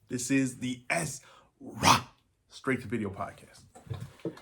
This is the Straight to Video podcast.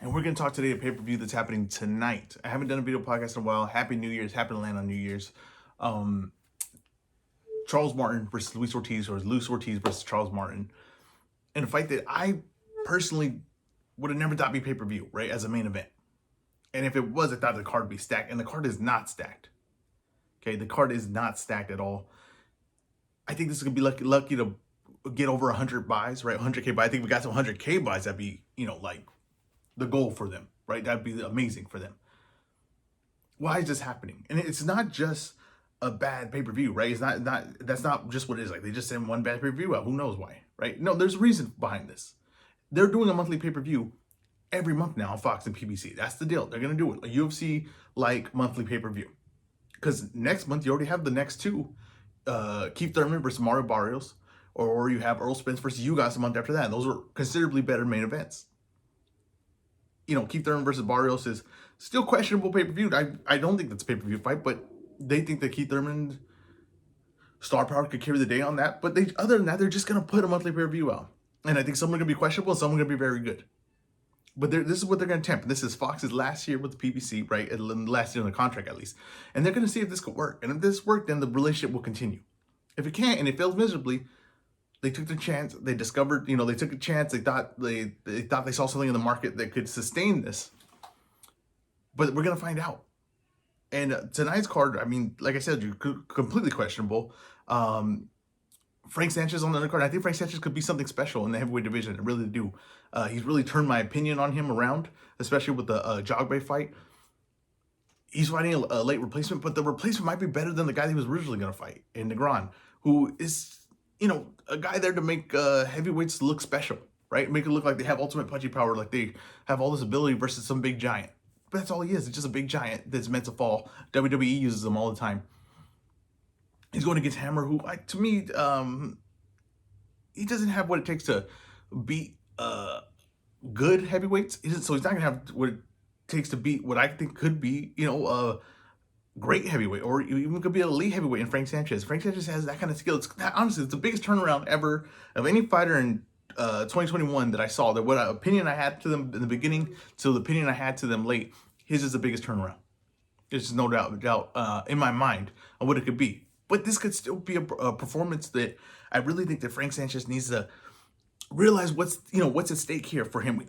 And we're going to talk today a pay-per-view that's happening tonight. I haven't done a video podcast in a while. Happy New Year's. Happy to land on New Year's. Charles Martin versus Luis Ortiz, or Luis Ortiz versus Charles Martin. In a fight that I personally would have never thought be pay-per-view, right, as a main event. And if it was, I thought the card would be stacked. And the card is not stacked. Okay, the card is not stacked at all. I think this is going to be lucky to get over 100 buys, right? 100K buys. I think we got some 100K buys. That'd be, like the goal for them, right? That'd be amazing for them. Why is this happening? And it's not just a bad pay-per-view, right? It's not that's not just what it is. Like, they just send one bad pay-per-view out. Who knows why, right? No, there's a reason behind this. They're doing a monthly pay-per-view every month now on Fox and PBC. That's the deal. They're going to do it. A UFC like monthly pay-per-view. Because next month, you already have the next two. Keith Thurman versus Mario Barrios. Or you have Earl Spence versus you guys a month after that. And those are considerably better main events. Keith Thurman versus Barrios is still questionable pay-per-view. I don't think that's a pay-per-view fight, but they think that Keith Thurman's star power could carry the day on that. But other than that, they're just going to put a monthly pay-per-view out. And I think some are going to be questionable and some are going to be very good. But this is what they're going to attempt. This is Fox's last year with the PBC, right? Last year on the contract, at least. And they're going to see if this could work. And if this worked, then the relationship will continue. If it can't and it fails miserably, they took the chance. They discovered, they took a chance. They thought they saw something in the market that could sustain this. But we're going to find out. And tonight's card, like I said, completely questionable. Frank Sanchez on the undercard. I think Frank Sanchez could be something special in the heavyweight division. I really do. He's really turned my opinion on him around, especially with the Jogbe fight. He's fighting a late replacement, but the replacement might be better than the guy he was originally going to fight in Negron, who is, a guy there to make heavyweights look special, right? Make it look like they have ultimate punching power, like they have all this ability versus some big giant. But that's all he is. It's just a big giant that's meant to fall. WWE uses them all the time. He's going against Hammer, who, to me, he doesn't have what it takes to beat good heavyweights. So he's not going to have what it takes to beat what I think could be, a great heavyweight, or even could be an elite heavyweight in Frank Sanchez. Frank Sanchez has that kind of skill. Honestly, it's the biggest turnaround ever of any fighter in 2021 that I saw. That what opinion I had to them in the beginning to the opinion I had to them late, his is the biggest turnaround. There's just no doubt in my mind on what it could be. But this could still be a performance that I really think that Frank Sanchez needs to realize what's at stake here for him.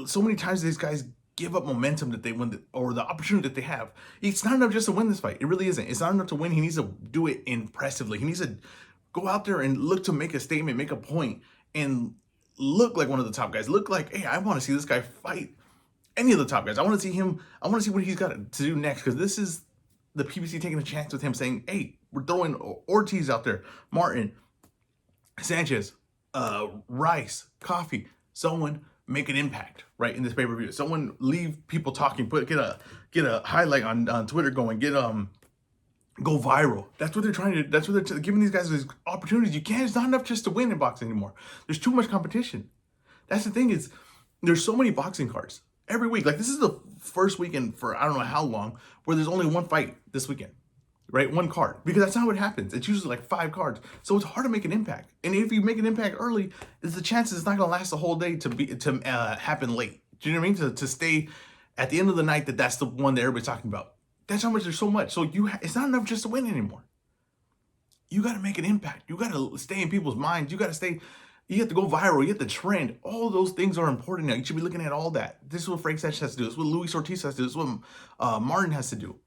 So many times these guys give up momentum that they win, or the opportunity that they have. It's not enough just to win this fight. It really isn't. It's not enough to win. He needs to do it impressively. He needs to go out there and look to make a statement, make a point, and look like one of the top guys. Look like, hey, I want to see this guy fight any of the top guys. I want to see him. I want to see what he's got to do next, because this is the PBC taking a chance with him, saying, hey, we're throwing Ortiz out there, Martin, Sanchez, Rice, Coffee, someone make an impact, right, in this pay-per-view. Someone leave people talking, get a highlight on Twitter going, go viral. That's what they're trying to do. That's what they're giving these guys these opportunities. It's not enough just to win in boxing anymore. There's too much competition. That's the thing, is there's so many boxing cards every week. Like, this is the first weekend for I don't know how long where there's only one fight this weekend. Right, one card, because that's not what happens. It's usually like 5 cards, so it's hard to make an impact. And if you make an impact early, there's the chances it's not going to last the whole day to happen late. Do you know what I mean? To stay at the end of the night that's the one that everybody's talking about. That's how much there's so much. So it's not enough just to win anymore. You got to make an impact. You got to stay in people's minds. You have to go viral. You have to trend. All those things are important now. You should be looking at all that. This is what Frank Sanchez has to do. This is what Luis Ortiz has to do. This is what Martin has to do.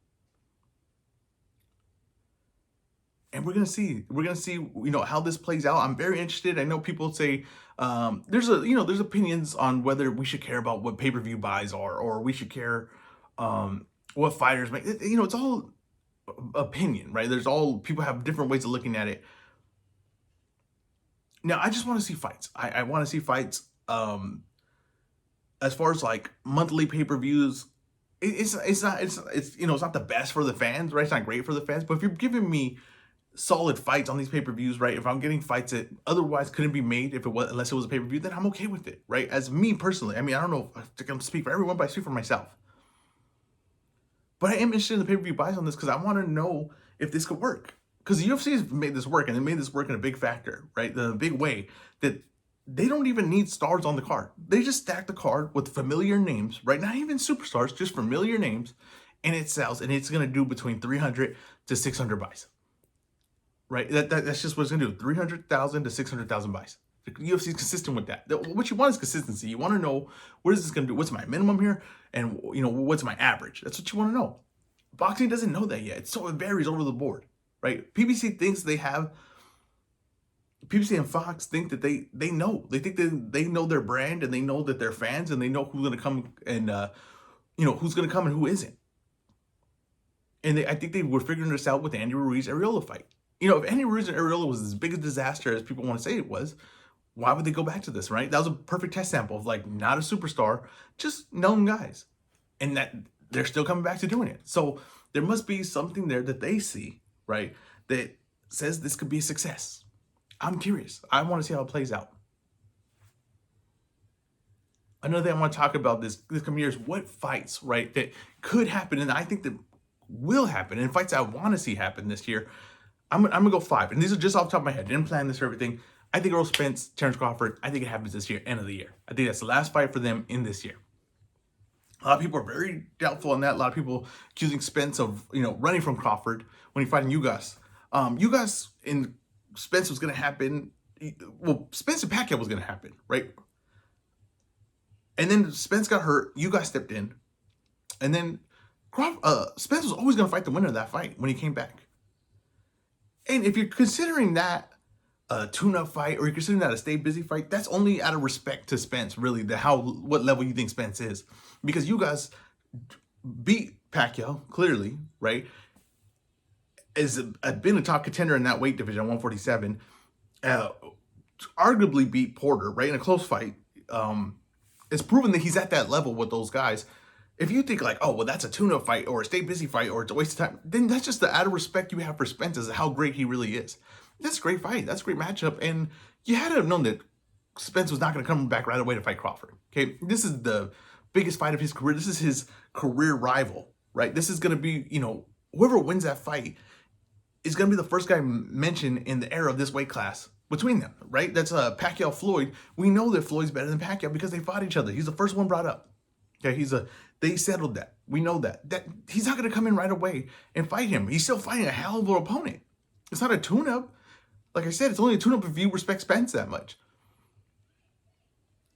And we're gonna see, how this plays out. I'm very interested. I know people say there's opinions on whether we should care about what pay-per-view buys are, or we should care what fighters make. It's all opinion, right? People have different ways of looking at it. Now, I just want to see fights. I want to see fights. As far as like monthly pay-per-views, it's not the best for the fans, right? It's not great for the fans. But if you're giving me solid fights on these pay-per-views, right? If I'm getting fights that otherwise couldn't be made unless it was a pay-per-view, then I'm okay with it, right? As me personally, I don't know if I can speak for everyone, but I speak for myself. But I am interested in the pay-per-view buys on this because I want to know if this could work. because the UFC has made this work, and they made this work in a big factor, right? The big way that they don't even need stars on the card. They just stack the card with familiar names, right? Not even superstars, just familiar names, and it sells, and it's going to do between 300 to 600 buys, right? That's just what it's going to do, 300,000 to 600,000 buys. The UFC is consistent with that. What you want is consistency. You want to know, what is this going to do? What's my minimum here? And, you know, what's my average? That's what you want to know. Boxing doesn't know that yet. So it varies over the board, right? PBC thinks they have, PBC and Fox think that they know. They think that they know their brand, and they know that they're fans, and they know who's going to come and, you know, who's going to come and who isn't. And I think they were figuring this out with the Andy Ruiz-Arreola fight. You know, if Andy Ruiz-Arreola was as big a disaster as people want to say it was, why would they go back to this, right? That was a perfect test sample of, like, not a superstar, just known guys. And that they're still coming back to doing it. So there must be something there that they see, right, that says this could be a success. I'm curious. I want to see how it plays out. Another thing I want to talk about this coming year is what fights, right, that could happen, and I think that will happen, and fights I want to see happen this year. I'm going to go 5, and these are just off the top of my head. Didn't plan this or everything. I think Earl Spence, Terrence Crawford, I think it happens this year, end of the year. I think that's the last fight for them in this year. A lot of people are very doubtful on that. A lot of people accusing Spence of, you know, running from Crawford when he fought in Ugas. Ugas and Spence was going to happen. Well, Spence and Pacquiao was going to happen, right? And then Spence got hurt. Ugas stepped in. And then Spence was always going to fight the winner of that fight when he came back. And if you're considering that a tune-up fight, or you're considering that a stay busy fight, that's only out of respect to Spence, really, what level you think Spence is. Because you guys beat Pacquiao, clearly, right? Has been a top contender in that weight division, 147. Arguably beat Porter, right, in a close fight. It's proven that he's at that level with those guys. If you think like, oh, well, that's a tune-up fight or a stay busy fight or it's a waste of time, then that's just the out of respect you have for Spence as how great he really is. That's a great fight. That's a great matchup. And you had to have known that Spence was not going to come back right away to fight Crawford. Okay, this is the biggest fight of his career. This is his career rival, right? This is going to be, you know, whoever wins that fight is going to be the first guy mentioned in the era of this weight class between them, right? That's Pacquiao Floyd. We know that Floyd's better than Pacquiao because they fought each other. He's the first one brought up. Okay, they settled that. We know that he's not going to come in right away and fight him. He's still fighting a hell of an opponent. It's not a tune-up. Like I said, it's only a tune-up if you respect Spence that much.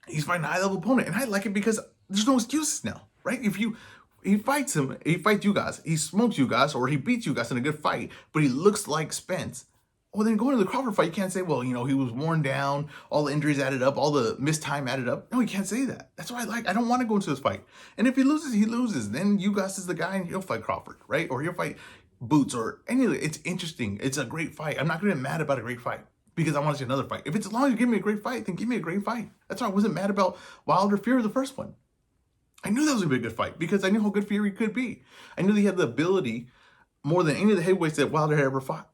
He's fighting a high-level opponent, and I like it because there's no excuses now, right? If he fights you guys, he smokes you guys, or he beats you guys in a good fight, but he looks like Spence. Well, then going to the Crawford fight, you can't say, well, you know, he was worn down, all the injuries added up, all the missed time added up. No, you can't say that. That's what I like. I don't want to go into this fight. And if he loses, he loses. Then you guys is the guy, and he'll fight Crawford, right? Or he'll fight Boots, or any of it. It's interesting. It's a great fight. I'm not going to get mad about a great fight because I want to see another fight. If it's as long as you give me a great fight, then give me a great fight. That's why I wasn't mad about Wilder Fury, the first one. I knew that was going to be a good fight because I knew how good Fury could be. I knew he had the ability more than any of the heavyweights that Wilder had ever fought.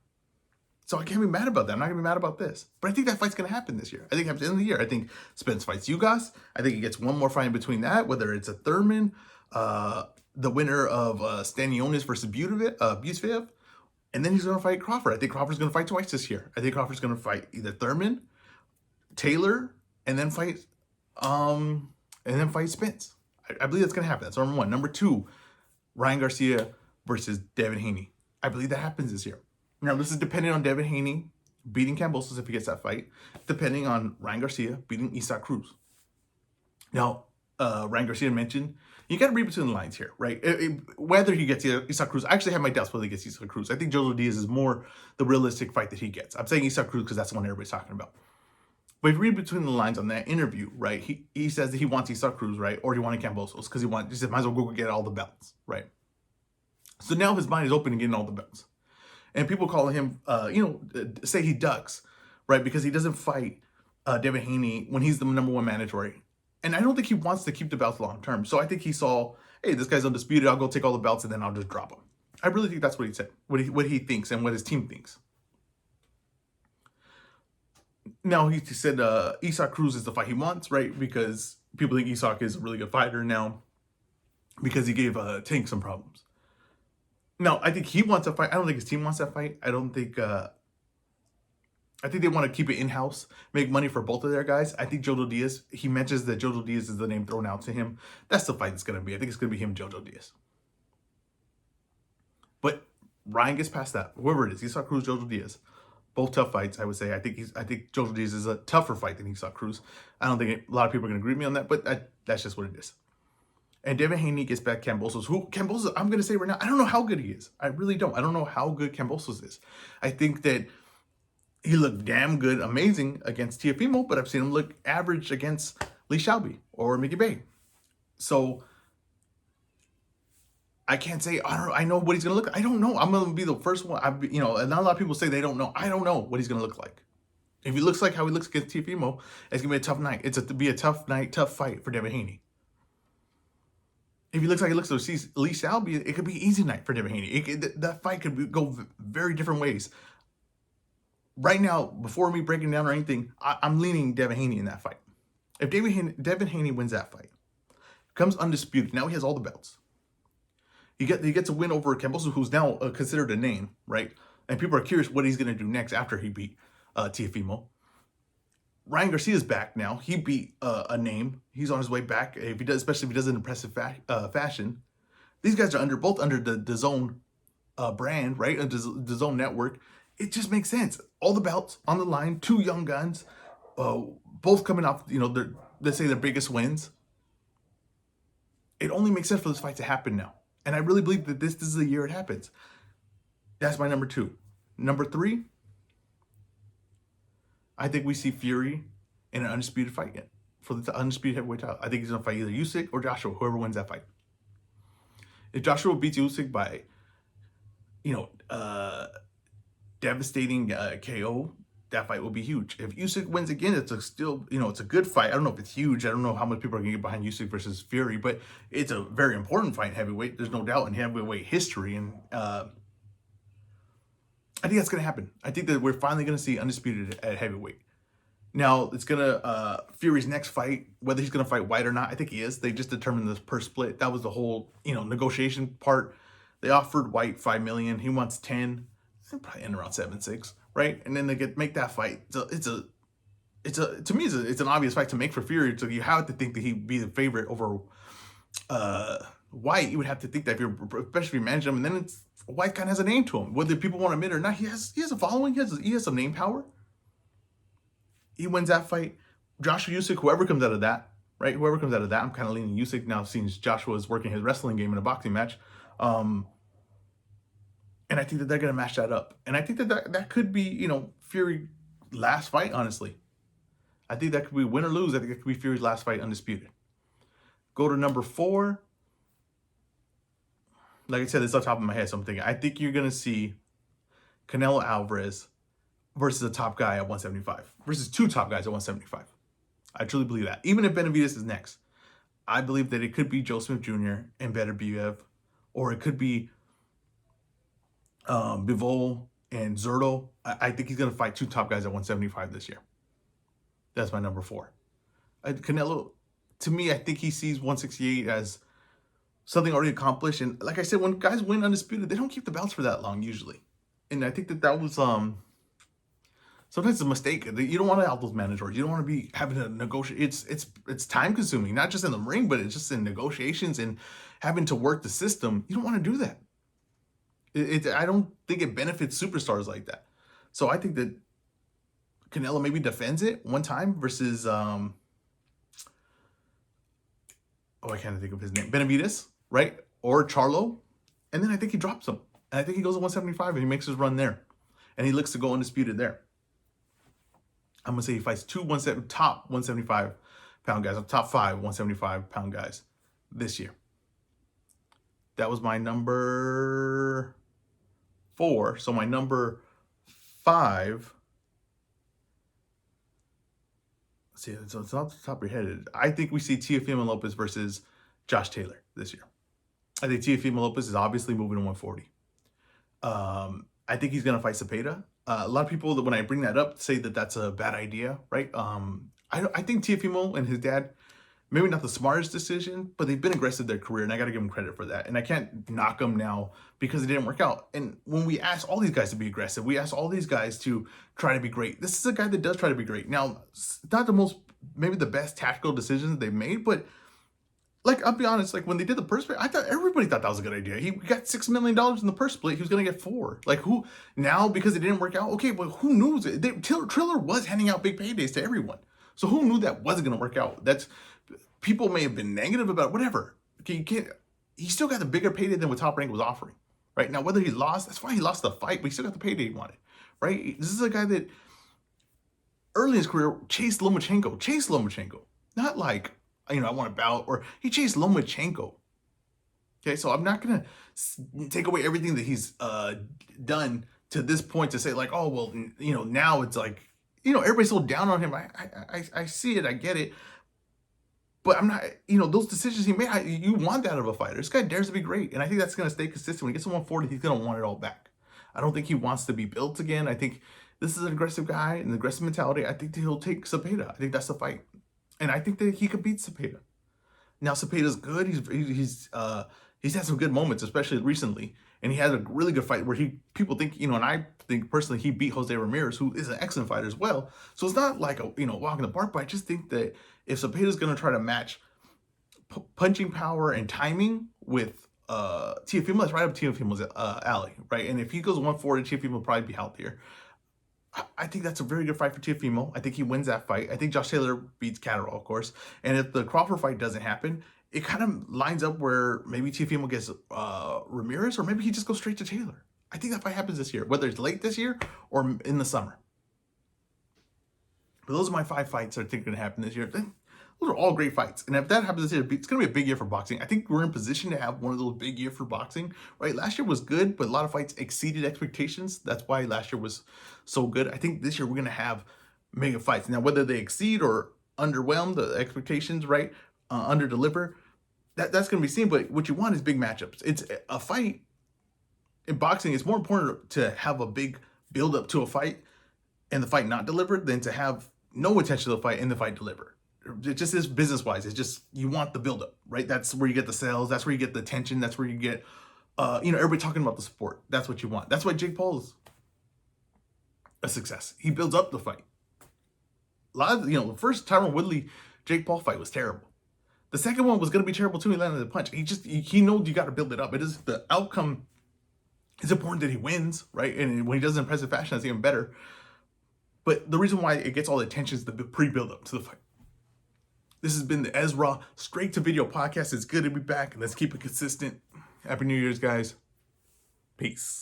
So I can't be mad about that. I'm not going to be mad about this. But I think that fight's going to happen this year. I think at the end of the year, I think Spence fights Ugas. I think he gets one more fight in between that, whether it's a Thurman, the winner of Stanionis versus Bucev, and then he's going to fight Crawford. I think Crawford's going to fight twice this year. I think Crawford's going to fight either Thurman, Taylor, and then fight Spence. I believe that's going to happen. That's number 1. Number 2, Ryan Garcia versus Devin Haney. I believe that happens this year. Now, this is dependent on Devin Haney beating Kambosos if he gets that fight, depending on Ryan Garcia beating Isaac Cruz. Now, Ryan Garcia mentioned, you got to read between the lines here, right? Whether he gets Isaac Cruz, I actually have my doubts whether he gets Isaac Cruz. I think Jojo Diaz is more the realistic fight that he gets. I'm saying Isaac Cruz because that's the one everybody's talking about. But if you read between the lines on that interview, right, he says that he wants Isaac Cruz, right, or he wanted Kambosos because he said, might as well go get all the belts, right? So now his mind is open to getting all the belts. And people call him, say he ducks, right? Because he doesn't fight Devin Haney when he's the number 1 mandatory. And I don't think he wants to keep the belts long term. So I think he saw, hey, this guy's undisputed. I'll go take all the belts and then I'll just drop him. I really think that's what he said, what he thinks and what his team thinks. Now, he said Isaac Cruz is the fight he wants, right? Because people think Isaac is a really good fighter now because he gave Tank some problems. No, I think he wants a fight. I don't think his team wants that fight. I don't think. I think they want to keep it in house, make money for both of their guys. I think Jojo Diaz. He mentions that Jojo Diaz is the name thrown out to him. That's the fight it's gonna be. I think it's gonna be him and Jojo Diaz. But Ryan gets past that. Whoever it is, Isaac Cruz, Jojo Diaz, both tough fights. I would say. I think Jojo Diaz is a tougher fight than Isaac Cruz. I don't think a lot of people are gonna agree with me on that, but that's just what it is. And Devin Haney gets back Kambosos. Kambosos, I'm going to say right now, I don't know how good he is. I really don't. I don't know how good Kambosos is. I think that he looked damn good, amazing against Teofimo, but I've seen him look average against Lee Shelby or Mickey Bay. So I can't say, I know what he's going to look like. I don't know. I'm going to be the first one. And not a lot of people say they don't know. I don't know what he's going to look like. If he looks like how he looks against Teofimo, it's going to be a tough night. It's to be a tough night, tough fight for Devin Haney. If he looks like he looks to Lee Shelby, it could be an easy night for Devin Haney. That fight could go very different ways. Right now, before me breaking down or anything, I'm leaning Devin Haney in that fight. If Devin Haney wins that fight, becomes undisputed, now he has all the belts. He gets a win over Kambosos, who's now considered a name, right? And people are curious what he's going to do next after he beat Teofimo. Ryan Garcia's back now. He beat a name. He's on his way back. If he does, especially if he does it in impressive fashion. These guys are both under the DAZN brand, right? The DAZN network. It just makes sense. All the belts on the line. Two young guns, both coming off. Let's say their biggest wins. It only makes sense for this fight to happen now, and I really believe that this is the year it happens. That's my number 2. Number 3. I think we see Fury in an undisputed fight again for the undisputed heavyweight title. I think he's going to fight either Usyk or Joshua, whoever wins that fight. If Joshua beats Usyk by, devastating KO, that fight will be huge. If Usyk wins again, it's a good fight. I don't know if it's huge. I don't know how much people are going to get behind Usyk versus Fury, but it's a very important fight in heavyweight. There's no doubt in heavyweight history, and I think that's going to happen. I think that we're finally going to see undisputed at heavyweight. Now, it's going to, Fury's next fight, whether he's going to fight White or not, I think he is. They just determined this per split. That was the whole, negotiation part. They offered White $5 million. He wants 10. They'll probably end around 7-6, right? And then they make that fight. So to me, it's an obvious fight to make for Fury. So you have to think that he'd be the favorite over White. You would have to think that especially if you manage him, and then White kind of has a name to him, whether people want to admit it or not. He has a following. He has some name power. He wins that fight. Joshua Usyk, whoever comes out of that, right? Whoever comes out of that, I'm kind of leaning Usyk now, since Joshua is working his wrestling game in a boxing match. And I think that they're going to match that up. And I think that could be, Fury last fight, honestly. I think that could be win or lose. I think it could be Fury's last fight undisputed. Go to number 4. Like I said, it's on top of my head, so I'm thinking, I think you're going to see Canelo Alvarez versus a top guy at 175. Versus 2 top guys at 175. I truly believe that. Even if Benavidez is next, I believe that it could be Joe Smith Jr. and Beterbiev, or it could be Bivol and Zurdo. I think he's going to fight 2 top guys at 175 this year. That's my number 4. Canelo, to me, I think he sees 168 as something already accomplished. And like I said, when guys win undisputed, they don't keep the belts for that long usually. And I think that was sometimes a mistake. You don't want to have those managers. You don't want to be having to negotiate. It's time consuming, not just in the ring, but it's just in negotiations and having to work the system. You don't want to do that. I don't think it benefits superstars like that. So I think that Canelo maybe defends it one time versus I can't think of his name. Benavidez, right? Or Charlo. And then I think he drops him. And I think he goes to 175 and he makes his run there. And he looks to go undisputed there. I'm going to say he fights 2 top 175-pound guys, top 5 175-pound guys this year. That was my number 4. So my number 5. See, so it's not the top of your head. I think we see Teofimo Lopez versus Josh Taylor this year. I think Teofimo Lopez is obviously moving to 140. I think he's going to fight Cepeda. A lot of people, when I bring that up, say that that's a bad idea, right? I think Teofimo and his dad maybe not the smartest decision, but they've been aggressive their career, and I got to give them credit for that. And I can't knock them now because it didn't work out. And when we ask all these guys to be aggressive, we ask all these guys to try to be great. This is a guy that does try to be great. Now, it's not the most, maybe the best tactical decisions they've made, but like, I'll be honest, like when they did the purse split, I thought everybody thought that was a good idea. He got $6 million in the purse split. He was going to get 4. Like who now, because it didn't work out. Okay, but who knew? Triller was handing out big paydays to everyone. So who knew that wasn't going to work out? People may have been negative about it, whatever. Okay, he still got a bigger payday than what Top Rank was offering. Right now, whether he lost, that's why he lost the fight, but he still got the payday he wanted. Right? This is a guy that early in his career chased Lomachenko. Not like, I want to bout, or he chased Lomachenko. Okay, so I'm not going to take away everything that he's done to this point to say like, oh, well, now it's like, everybody's so down on him. I see it, I get it. But I'm not, those decisions he made, you want that out of a fighter. This guy dares to be great. And I think that's going to stay consistent. When he gets to 140, he's going to want it all back. I don't think he wants to be built again. I think this is an aggressive guy, an aggressive mentality. I think that he'll take Cepeda. I think that's the fight. And I think that he could beat Cepeda. Now, Cepeda's good. He's had some good moments, especially recently. And he had a really good fight where people think, and I think personally he beat Jose Ramirez, who is an excellent fighter as well. So it's not like a, walk in the park, but I just think that if Cepeda's going to try to match punching power and timing with Teofimo, that's right up Teofimo's alley, right? And if he goes 140, Teofimo will probably be healthier. I think that's a very good fight for Teofimo. I think he wins that fight. I think Josh Taylor beats Catterall, of course. And if the Crawford fight doesn't happen, it kind of lines up where maybe Teofimo gets Ramirez, or maybe he just goes straight to Taylor. I think that fight happens this year, whether it's late this year or in the summer. But those are my 5 fights I think are going to happen this year. Those are all great fights. And if that happens this year, it's going to be a big year for boxing. I think we're in position to have one of those big years for boxing, right? Last year was good, but a lot of fights exceeded expectations. That's why last year was so good. I think this year we're going to have mega fights. Now, whether they exceed or underwhelm the expectations, right? Under-deliver, that's going to be seen. But what you want is big matchups. It's a fight in boxing. It's more important to have a big build-up to a fight and the fight not delivered than to have no attention to the fight and the fight delivered. It just is business-wise. It's just, you want the buildup, right? That's where you get the sales. That's where you get the attention. That's where you get, everybody talking about the sport. That's what you want. That's why Jake Paul's a success. He builds up the fight. A lot of, the first Tyron Woodley Jake Paul fight was terrible. The second one was going to be terrible too. He landed the punch. He knows you got to build it up. It is the outcome. It's important that he wins, right? And when he does it in impressive fashion, that's even better. But the reason why it gets all the attention is the pre-build-up to the fight. This has been the Ezra Straight to Video podcast. It's good to be back. Let's keep it consistent. Happy New Year's, guys. Peace.